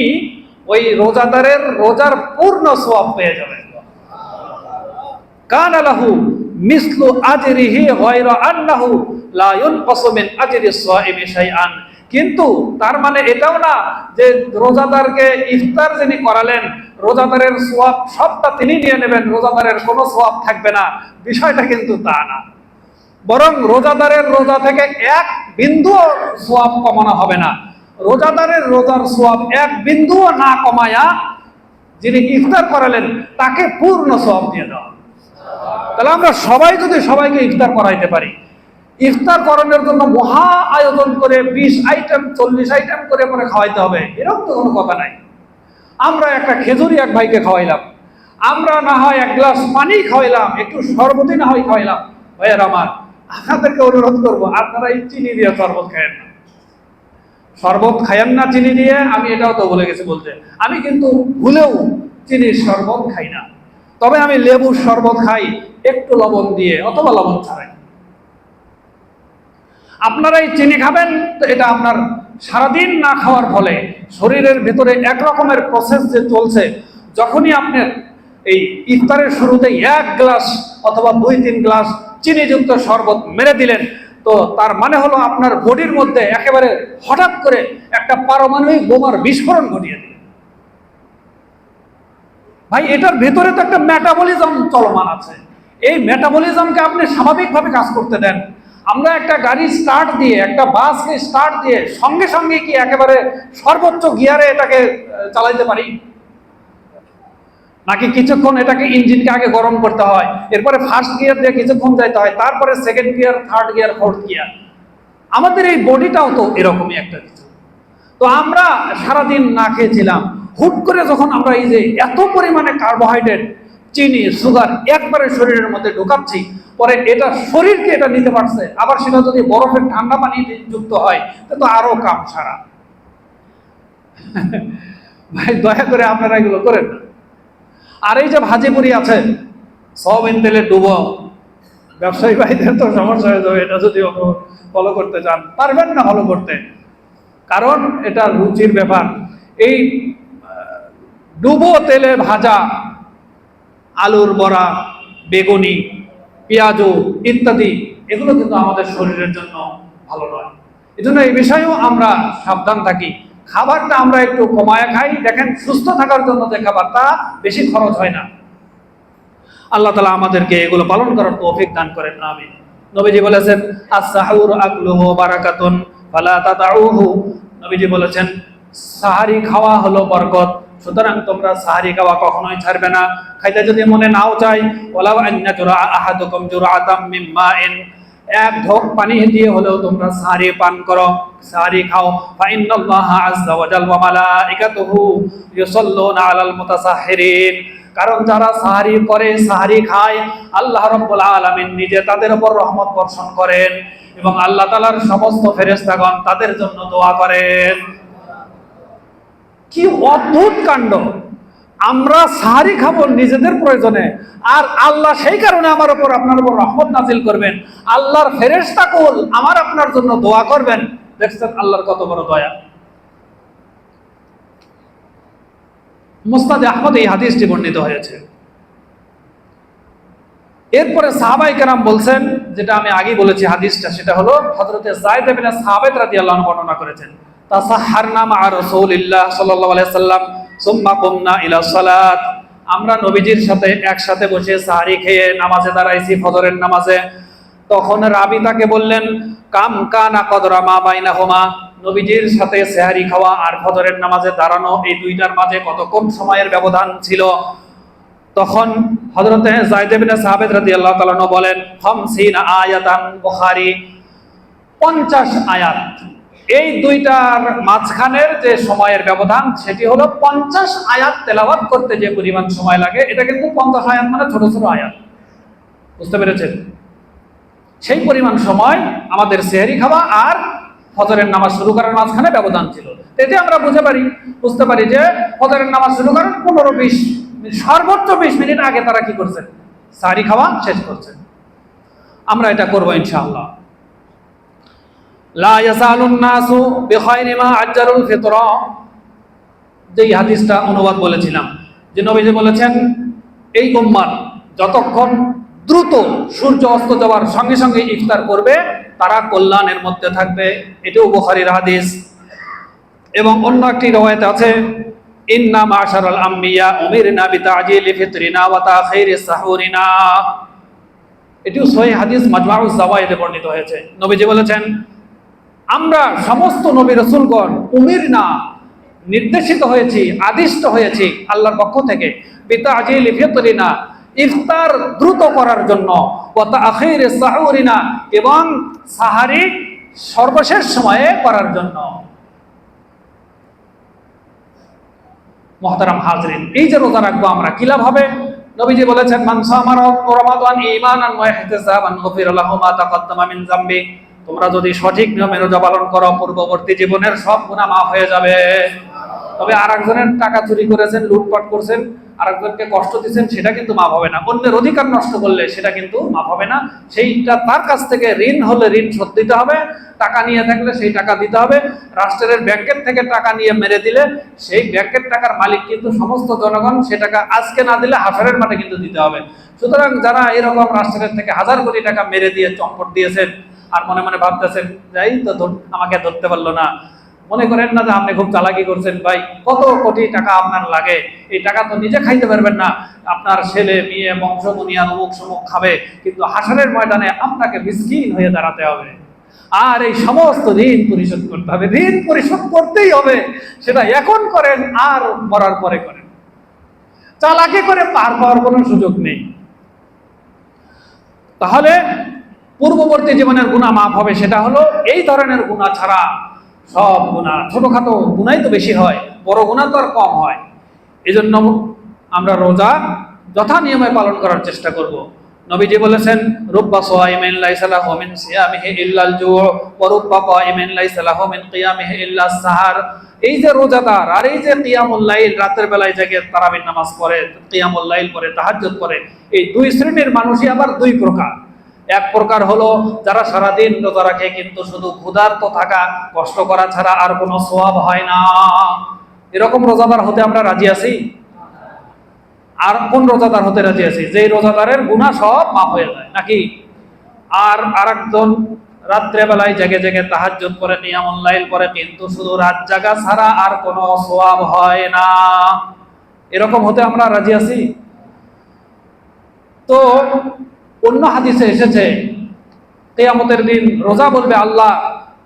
ওই রোজাদারের রোজার পূর্ণ সওয়াব পেয়ে যাবেন। কানা লাহু মিসলু আজরিহি গায়রা আন্নাহু লা ইয়ানকাসু মিন আজরি সাইমি শাইআন। কিন্তু তার মানে এটাও না যে রোজাদারকে ইফতার যিনি করালেন রোজাদারের সওয়াব সবটা তিনি নিয়ে নেবেন, রোজাদারের কোনো সওয়াব থাকবে না, বিষয়টা কিন্তু তা না। বরং রোজাদারের রোজা থেকে এক বিন্দুও সওয়াব কমানো হবে না। রোজাদারের রোজার সওয়াব এক বিন্দুও না কমায়া যিনি ইফতার করালেন তাকে পূর্ণ সওয়াব দিয়ে দেওয়া। তাহলে আমরা সবাই যদি সবাইকে ইফতার করাইতে পারি, ইফতার করানোর জন্য মহা আয়োজন করে 20 আইটেম 40 আইটেম করে পরে খাওয়াইতে হবে, এরকম তো কোনো কথা নাই। আমরা একটা খেজুরি এক ভাইকে খাওয়াইলাম, আমরা না হয় এক গ্লাস পানি খাওয়াইলাম, একটু শরবতই না হয় খাওয়াইলাম। ভাইয়ের আমার, আপনাদেরকে অনুরোধ করবো আপনারা এই চিনি দিয়ে শরবত খায়েন না, শরবত খায়েন না চিনি দিয়ে। আমি এটাও তো বলে গেছি বলতে, আমি কিন্তু ভুলেও চিনির শরবত খাই না, তবে আমি লেবুর শরবত খাই একটু লবণ দিয়ে অথবা লবণ ছাড়াই। আপনারা এই চিনি খাবেন তো এটা আপনার সারাদিন না খাওয়ার ফলে শরীরের ভিতরে এক রকমের প্রসেস যে চলছে, যখনই আপনার এই ইফতারের শুরুতে 1 গ্লাস অথবা 2-3 গ্লাস চিনিযুক্ত শরবত মেরে দিলেন, তো তার মানে হলো আপনার বডির মধ্যে একেবারে হঠাৎ করে একটা পারমাণবিক বোমার বিস্ফোরণ ঘটিয়ে দিলেন। ভাই, এটার ভেতরে তো একটা মেটাবলিজম চলমান আছে, এই মেটাবলিজমকে আপনি স্বাভাবিকভাবে কাজ করতে দেন। আমরা একটা গাড়ি স্টার্ট দিয়ে, একটা বাসকে স্টার্ট দিয়ে সঙ্গে সঙ্গে কি একেবারে সর্বোচ্চ গিয়ারে এটাকে চালাইতে পারি? নাকি কিছুক্ষণ এটাকে ইঞ্জিনকে আগে গরম করতে হয়, এরপরে ফার্স্ট গিয়ার দিয়ে কিছুক্ষণ যাইতে হয়, তারপরে second gear, third gear, fourth gear. আমাদের এই বডিটাও তো এরকমই একটা কিছু। তো আমরা সারাদিন না খেয়েছিলাম, হুট করে যখন আমরা এই যে এত পরিমাণে কার্বোহাইড্রেট, চিনি, সুগার একবারে শরীরের মধ্যে ঢোকাচ্ছি, পরে এটা শরীরকে এটা নিতে পারছে, আবার সেটা যদি বরফের ঠান্ডা পানি যুক্ত হয় তো আরো কাম সারা। ভাই, দয়া করে আপনারা এগুলো করেন না। আর এই যে ভাজি পুরি আছে সয়াবিন তেলে ডুবো, ব্যবসায়ী ভাইদের তো সমস্যা হয়ে যাবে এটা যদি ফলো করতে চান, পারবেন না ফলো করতে, কারণ এটা রুচির ব্যাপার। এই ডুবো তেলে ভাজা আলুর বড়া, বেগুনি, পেঁয়াজু ইত্যাদি, এগুলো কিন্তু আমাদের শরীরের জন্য ভালো নয়। এই জন্য এই বিষয়েও আমরা সাবধান থাকি, খাবারটা আমরা একটু কমায় খাই। দেখেন, সুস্থ থাকার জন্য যে খাবার তা বেশি খরচ হয় না। আল্লাহ তাআলা আমাদেরকে এগুলো পালন করার তৌফিক দান করেন, আমিন। নবীজি বলেছেন, আস-সাহুর আকলুহু বারাকাতুন ফালা তাদাউহু। নবীজি বলেছেন, সাহারি খাওয়া হলো বরকত, সুতরাং তোমরা সাহারি খাওয়া কখনোই ছাড়বে না। খাইতে যদি মনে নাও চাই, ওয়ালাউ আন্না জুরা আহাদুকুম জুরআতাম মিন মাইন, এক ঢোক পানি দিয়ে হলেও তোমরা সাহারি পান করো, সাহারি খাও। ফা ইন্নাল্লাহা আযজা ওয়া জাল্লা ওয়া মালাইকাতুহু ইউসাল্লুনা আলাল মুতাসাহহিরিন, কারণ যারা সাহারি করে, সাহারি খায়, আল্লাহ রাব্বুল আলামিন নিজে তাদের উপর রহমত বর্ষণ করেন এবং আল্লাহ তাআলার সমস্ত ফেরেশতাগণ তাদের জন্য দোয়া করেন। কি অদ্ভুত কাণ্ড! আমরা সাহারি খাবো নিজেদের প্রয়োজনে, আর আল্লাহ সেই কারণে আমার উপর, আপনার উপর রহমত নাজিল করবেন। আল্লাহর ফেরেশতাকুল আমার আপনার জন্য দোয়া করবেন। দেখছেন আল্লাহর কত বড় দয়া। মুসনাদে আহমদ এই হাদিসটি বর্ণিত হয়েছে। এরপরে সাহাবায়ে কেরাম বলছেন, যেটা আমি আগেই বলেছি হাদিসটা, সেটা হলো হযরতে যায়েদ ইবনে সাবিত রাদিয়াল্লাহু আনহু বর্ণনা করেছেন, তাসাহহারনা মা রাসূলিল্লাহ সাল্লাল্লাহু আলাইহি সাল্লাম সুম্মা কুমনা ইলা সালাত। আমরা নবীজির সাথে একসাথে বসে সাহারি খেয়ে নামাজে দাঁড়াইছি, ফজরের নামাজে। তখন রাবী তাকে বললেন, কাম কানা কদরা মা বাইনাহুমা, নবীজির সাথে সাহারি খাওয়া আর ফজরের নামাজে দাঁড়ানো এই দুইটার মাঝে কতক্ষণ সময়ের ব্যবধান ছিল? তখন হযরতে যায়েদ ইবনে সাবিত রাদিয়াল্লাহু তাআলা আনহু বলেন, 50 আয়াতান, বুখারী 50 আয়াত। এই দুইটার মাঝখানের যে সময়ের ব্যবধান সেটি হলো 50 আয়াত তেলাওয়াত করতে যে পরিমাণ সময় লাগে, এটা কিন্তু 50 আয়াত মানে ছোট ছোট আয়াত, বুঝতে পেরেছেন? সেই পরিমাণ সময় আমাদের সেহরি খাওয়া আর ফজরের নামাজ শুরু করার মাঝখানে ব্যবধান ছিল। এতে আমরা বুঝতে পারি যে ফজরের নামাজ শুরু করার 15-20 সর্বোচ্চ 20 মিনিট আগে তারা কি করছেন, সেহরি খাওয়া শেষ করছেন। আমরা এটা করবো ইনশাআল্লাহ। লা ইয়াসালুন নাসু বিখাইরি মা আজ্জালুল ফিতরা, যেই হাদিসটা অনুবাদ বলেছিলাম, যে নবীজি বলেছেন এই উম্মাত যতক্ষণ দ্রুত সূর্য অস্ত যাওয়ার সঙ্গে সঙ্গে ইফতার করবে তারা কল্যাণের মধ্যে থাকবে। এটাও বুখারীর হাদিস। এবং অন্য একটি রওয়ায়াতে আছে, ইন্না মাশারাল আম্বিয়া উমিরনা বিতাজিলি ফিতরিনা ওয়া তাখিরিস সাহুরিনা। এটিও সহিহ হাদিস মাজমাউজ জাওয়ায়েদে বর্ণিত হয়েছে। নবীজি বলেছেন, আমরা সমস্ত নবী রাসূলগণ উমিরনা, নির্দেশিত হয়েছি, আদিষ্ট হয়েছি আল্লাহর পক্ষ থেকে, বিতাজিলি ফিতরিনা, ইফতার দ্রুত করার জন্য, ওয়া তাখিরিস সাহুরিনা, এবং সাহারি সর্বশেষ সময়ে করার জন্য। মুহতারাম হাজরিন, এই যে রোজা রাখবো আমরা কি লাভ হবে? নবীজি বলেছেন, মান সামা রমাদান ঈমানান ওয়া ইহতিসাবান গফিরা লাহু মা তাকাদ্দামা মিন যামবি। তোমরা যদি সঠিক নিয়মে রোজা পালন করো, পূর্ববর্তী জীবনের সব গুনাহ মাফ হয়ে যাবে। তবে আরেকজনের টাকা চুরি করেছেন, লুটপাট করছেন, আরেকজনকে কষ্ট দিচ্ছেন, সেটা কিন্তু মাফ হবে না। অন্যের অধিকার নষ্ট করলে সেটা কিন্তু মাফ হবে না। সেইটা তার কাছ থেকে ঋণ হলে ঋণ শোধ দিতে হবে, টাকা নিয়ে থাকলে সেই টাকা দিতে হবে। রাষ্ট্রের ব্যাংকের থেকে টাকা নিয়ে মেরে দিলে সেই ব্যাংকের টাকার মালিক কিন্তু সমস্ত জনগণ, সে টাকা আজকে না দিলে হাসরের মাঠে কিন্তু দিতে হবে। সুতরাং যারা এরকম রাষ্ট্রের থেকে হাজার কোটি টাকা মেরে দিয়ে চম্পট দিয়েছেন আর মনে মনে ভাবতেছেন যাই তো আমাকে ধরতে পারলো না, মনে করেন না যে আপনি খুব চালাকি করছেন। ভাই, কত কোটি টাকা আপনার লাগে, এই টাকা তো নিজে খাইতে পারবেন না, আপনার ছেলে মেয়ে বংশ বুনিয়াদ অমুক সমুক খাবে, কিন্তু হাসরের ময়দানে আপনাকে মিসকিন হয়ে দাঁড়াতে হবে আর এই সমস্ত ঋণ পরিশোধ করতে হবে। ঋণ পরিশোধ করতেই হবে, সেটা এখন করেন আর মরার পরে করেন। চালাকি করে পার পাওয়ার কোনো সুযোগ নেই। তাহলে পূর্ববর্তী জীবনের গুনাহ মাফ হবে, সেটা হলো এই ধরনের গুনাহ ছাড়া সব গুনাহ, ছোটখাটো গুনাই তো বেশি হয়, বড় গুনাহ তো আর কম হয়। এই জন্য আমরা রোজা যথা নিয়মে পালন করার চেষ্টা করব। নবীজি বলেছেন, রুব্বা সাইমিন লাইসা লাহু মিন সিয়ামিহি ইল্লাল জু' ওয়া রুব্বা কাইমিন লাইসা লাহু মিন কিয়ামিহি ইল্লাস সাহার। এই যে রোজাদার আর এই যে কিয়ামুল লাইল, রাতের বেলায় জেগে তারাবির নামাজ পড়ে, কিয়ামুল লাইল পড়ে, তাহাজ্জুদ পড়ে, এই দুই শ্রেণীর মানুষই আবার দুই প্রকার। এক প্রকার হলো যারা সারাদিন রোজা রাখে কিন্তু শুধু ক্ষুধার্ত থাকা, কষ্ট করা ছাড়া আর কোনো সওয়াব হয় না। এরকম রোজাদার হতে আমরা রাজি আছি? আর কোন রোজাদার হতে রাজি আছি? যেই রোজাদারের গুনাহ সব মাফ হয়ে যায় নাকি? আর আরেকজন রাত্রে বেলায় জেগে জেগে তাহাজ্জুদ করে, কিয়ামুল লাইল করে, কিন্তু শুধু রাত জাগা ছাড়া আর কোনো সওয়াব হয় না। এরকম হতে আমরা রাজি আছি? তো অন্য হাদিসে এসেছে কিয়ামতের দিন রোজা বলবে, আল্লাহ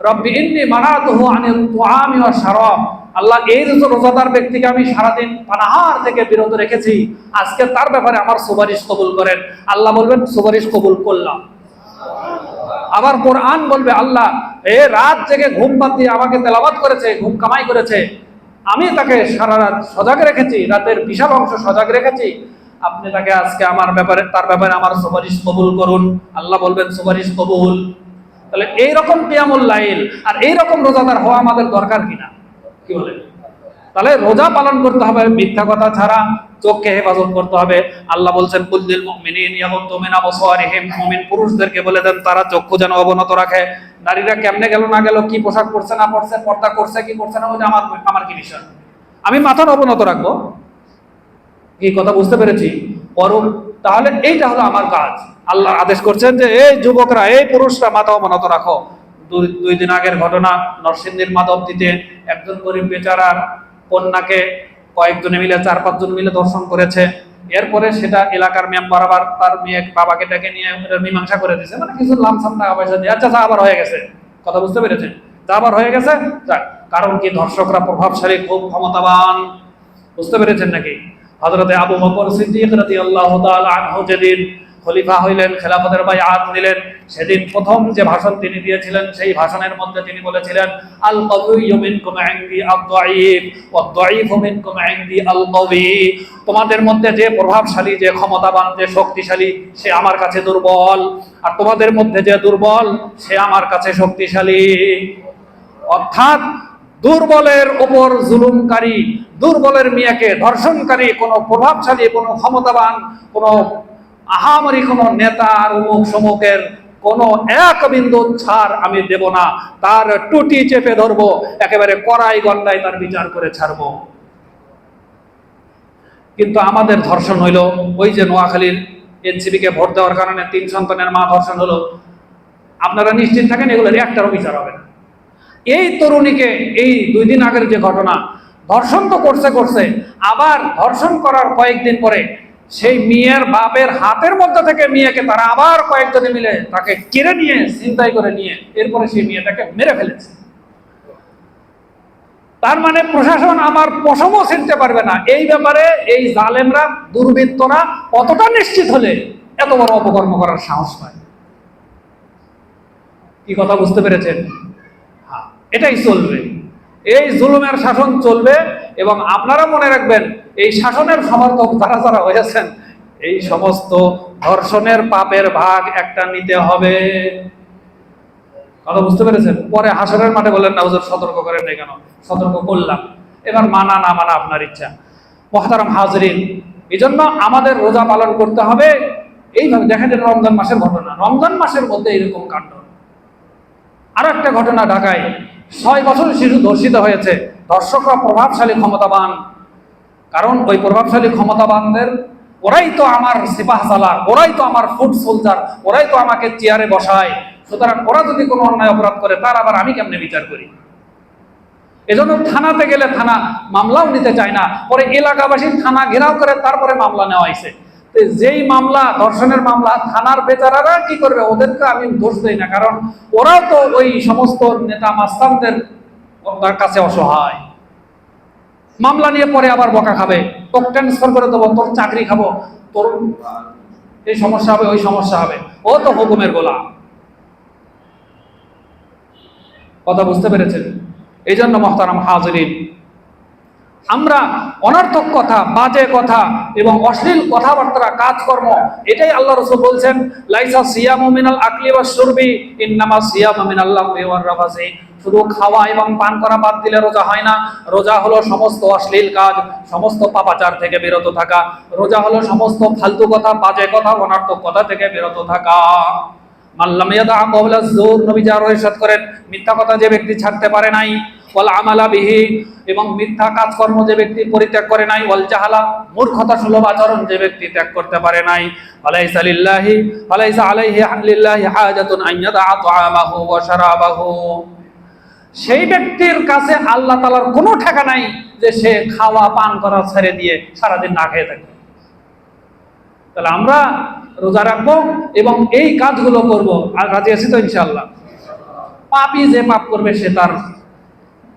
রব্বি ইন্নী মানাতুহু আনিল তুআমি ওয়া শারাব, আল্লাহ এই রোজাদার ব্যক্তিকে আমি সারাদিন পানাহার থেকে বিরত রেখেছি, আজকে তার ব্যাপারে আমার সুপারিশ কবুল করেন। আল্লাহ বলবেন, সুপারিশ কবুল করলাম। আবার কোরআন বলবে, আল্লাহ এ রাত জেগে ঘুম বাদ দিয়ে আমাকে তেলাওয়াত করেছে, ঘুম কামাই করেছে, আমি তাকে সারা রাত সজাগ রেখেছি, রাতের বিশাল অংশ সজাগ রেখেছি, আপনি তাকে আজকে তার ব্যাপারে আমার সুপারিশ কবুল করুন। আল্লাহ বলবেন, সুপারিশ কবুল। তাহলে এইরকম কিয়ামুল লাইল আর এইরকম রোজাদার হওয়া আমাদের দরকার কিনা, কি বলেন? তাহলে রোজা পালন করতে হবে মিথ্যা কথা ছাড়া, চোখকে হেফাজত করতে হবে। আল্লাহ বলছেন, কুল্লিল মুমিনিন ইয়াগুদ্দু মিন আবসারিহিম, মুমিন পুরুষদেরকে বলে দেন তারা চক্ষু যেন অবনত রাখে। নারীরা কেমনে গেল না গেল, কি পোশাক পরছে না পরছে, পর্দা করছে কি করছে না, ওটা আমার কি বিষয়? আমি মাথা অবনত রাখবো। এই কথা বুঝতে পেরেছি? তাহলে এইটা হলো আমার কাজ। আল্লাহ আদেশ করছেন যে এই যুবকরা, এই পুরুষরা মাথা অবনত রাখো। 2 দিন আগের ঘটনা, নরসিংদীর মাধবদীতে একজন গরিব বেচারার কন্যাকে কয়েকজনে মিলে, 4-5 জন মিলে ধর্ষণ করেছে। এরপরে সেটা এলাকার মেম্বার আবার তার মেয়ে বাবাকে ডেকে নিয়ে মীমাংসা করে দিয়েছে, মানে কিছু লামসাম টাকা পয়সা দিয়ে। আচ্ছা, আবার হয়ে গেছে, কথা বুঝতে পেরেছেন? তা আবার হয়ে গেছে, কারণ কি ধর্ষকরা প্রভাবশালী, খুব ক্ষমতাবান। বুঝতে পেরেছেন নাকি? হযরতে আবু বকর সিদ্দিক রাদিয়াল্লাহু তাআলা আনহু যেদিন খলিফা হইলেন, খেলাফতের বায়াত নিলেন, সেদিন প্রথম যে ভাষণ তিনি দিয়েছিলেন সেই ভাষণের মধ্যে তিনি বলেছিলেন, আল কাউইয়্যু মিনকুম ইনদি আদ-দাঈফ ওয়াদ-দাঈফু মিনকুম ইনদি আল কাউই। তোমাদের মধ্যে যে প্রভাবশালী, যে ক্ষমতাবান, যে শক্তিশালী, সে আমার কাছে দুর্বল, আর তোমাদের মধ্যে যে দুর্বল সে আমার কাছে শক্তিশালী। অর্থাৎ দুর্বলের উপর জুলুমকারী, দুর্বলের মেয়েকে ধর্ষণকারী কোনো প্রভাবশালী, কোনো ক্ষমতাবান, কোনো আহামরি কোনো নেতা আর অমুক সমুকের কোনো এক বিন্দু ছাড় আমি দেব না, তার টুটি চেপে ধরবো, একেবারে কড়াই গন্ডায় তার বিচার করে ছাড়বো। কিন্তু আমাদের ধর্ষণ হইল, ওই যে নোয়াখালীর এনসিপিকে ভোট দেওয়ার কারণে 3 সন্তানের মা ধর্ষণ হলো, আপনারা নিশ্চিত থাকেন এগুলোর একটারও বিচার হবে না। এই তরুণীকে, এই 2 দিন আগের যে ঘটনা, ধর্ষণ তো করছে, আবার ধর্ষণ করার কয়েকদিন পরে সেই মেয়ের বাপের হাতের মধ্যে থেকে মেয়েকে তারা আবার কয়েকজনে মিলে তাকে কেড়ে নিয়ে, ছিনতাই করে নিয়ে, এরপরে সেই মেয়েটাকে মেরে ফেলেছে। তার মানে প্রশাসন আমার পশমও ছিনতে পারবে না। এই ব্যাপারে এই জালেমরা, দুর্বৃত্তরা কতটা নিশ্চিত হলে এত বড় অপকর্ম করার সাহস পায়। কি কথা বুঝতে পেরেছেন? এটাই চলবে, এই জুলুমের শাসন চলবে। এবং আপনারা মনে রাখবেন, এই শাসনের সমর্থক যারা যারা হয়েছেন, এই সমস্ত ধর্ষণের পাপের ভাগ একটা নিতে হবে। কথা বুঝতে পেরেছেন? পরে হাসরের মাঠে বললেন না হুজুর সতর্ক করেন না কেন? সতর্ক করলাম, এবার মানা না মানা আপনার ইচ্ছা। মুহতারাম হাজরিন, এই জন্য আমাদের রোজা পালন করতে হবে এইভাবে। দেখেন রমজান মাসের ঘটনা, রমজান মাসের মধ্যে এরকম কাণ্ড। আরো একটা ঘটনা, ঢাকায় 6 বছর শিশু ধর্ষিত হয়েছে। ধর্ষকরা প্রভাবশালী, ক্ষমতাবান, কারণ ওই প্রভাবশালী ক্ষমতাবানদের ওরাই তো আমার সিপাহ সালার, ওরাই তো আমার ফুট সোলজার, ওরাই তো আমাকে চেয়ারে বসায়। সুতরাং ওরা যদি কোনো অন্যায় অপরাধ করে তার আবার আমি কেমনে বিচার করি? এজন্য থানাতে গেলে থানা মামলাও নিতে চায় না, পরে এলাকাবাসী থানা ঘেরাও করে তারপরে মামলা নেওয়া হয়েছে। যেই মামলা, ধর্ষণের মামলা, থানার বেচারারা কি করবে? ওদেরকে আমি দোষ দেই না, কারণ ওরাও তো ওই সমস্ত নেতা মাস্তানদের কাছে অসহায়। মামলা নিয়ে পরে আবার বকা খাবে, তোর ট্রান্সফার করে দেবো, তোর চাকরি খাবো, তোর এই সমস্যা হবে, ওই সমস্যা হবে। ও তো হুকুমের গোলাম। কথা বুঝতে পেরেছেন? এই জন্য মুহতারাম হাজরিন, আমরা অনর্থক কথা, বাজে কথা এবং অশ্লীল কথাবার্তা, কাজকর্ম, এটাই আল্লাহ রাসূল বলছেন, লাইসা সিয়ামু মিনাল আকলি ওয়াশ শুরবি ইন্নামা সিয়ামু মিনাল লাগবি ওয়ার রাফাসি। শুধু খাওয়া এবং পান করা বাদ দিলে রোজা হয় না। রোজা হলো সমস্ত অশ্লীল কাজ, সমস্ত পাপাচার থেকে বিরত থাকা। রোজা হলো সমস্ত ফালতু কথা, বাজে কথা, অনর্থক কথা থেকে বিরত থাকা। মাল্লাম ইয়াদা কওলা যুর, নবী যার ইরশাদ করেন, মিথ্যা কথা যে ব্যক্তি ছাড়তে পারে নাই, ওয়াল আমালা বিহি, এবং মিথ্যা কাজকর্ম যে ব্যক্তি পরিত্যাগ করে নাই, ওয়াল জাহালা, মূর্খতা সুলভ আচরণ যে ব্যক্তি ত্যাগ করতে পারে নাই, ফালাইসা লিল্লাহি ফালাইসা আলাইহি লিল্লাহি হাজাতুন আন ইয়াদা তাআমাহু ওয়া শারাবাহু। সেই ব্যক্তির কাছে আল্লাহ তাআলার কোনো ঠেকা নাই যে সে খাওয়া পান করা ছেড়ে দিয়ে সারাদিন না খেয়ে থাকবে। তাহলে আমরা রোজা রাখবো এবং এই কাজগুলো করবো। আর রাজি আছি তো ইনশাআল্লাহ? পাপী যে পাপ করবে সে তার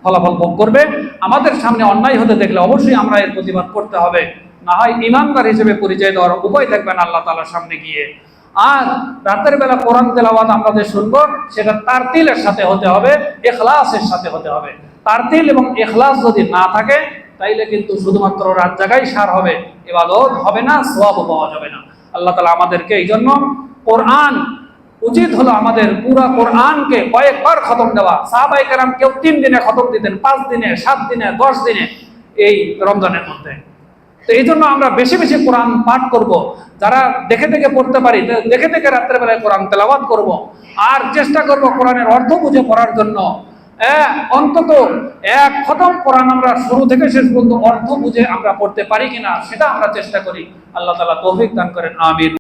ফলাফল ভোগ করবে। আমাদের সামনে অন্যায় হতে দেখলে অবশ্যই আমরা এর প্রতিবাদ করতে হবে, না হয় ইমানদার হিসেবে পরিচয় দেওয়ার উপায় থাকবে না আল্লাহ তাআলার সামনে গিয়ে। আর রাতের বেলা কোরআন তেলাওয়াত আমরা যে শুনবো সেটা তারতিলের সাথে হতে হবে, ইখলাসের সাথে হতে হবে। তারতিল এবং ইখলাস যদি না থাকে তাইলে কিন্তু শুধুমাত্র রাত জাগাই সার হবে, ইবাদত হবে না, সওয়াবও পাওয়া যাবে না। আল্লাহ তাআলা আমাদেরকে এই জন্য কোরআন, উচিত হলো আমাদের পুরা কোরআনকে কয়েকবার খতম দেওয়া। সাহাবায়ে কেরাম কেউ 3 দিনে খতম দিতেন, 5 দিনে, 7 দিনে, 10 দিনে এই রমজানের মধ্যে। তো এই জন্য আমরা বেশি বেশি কোরআন পাঠ করব। যারা দেখে দেখে পড়তে পারি, দেখে দেখে রাত্রে বেলায় কোরআন তেলাওয়াত করব। আর চেষ্টা করব কোরআনের অর্থ বুঝে পড়ার জন্য। অন্তত 1 খতম কোরআন আমরা শুরু থেকে শেষ পর্যন্ত অর্থ বুঝে আমরা পড়তে পারি কিনা সেটা আমরা চেষ্টা করি। আল্লাহ তাআলা তৌফিক দান করেন, আমিন।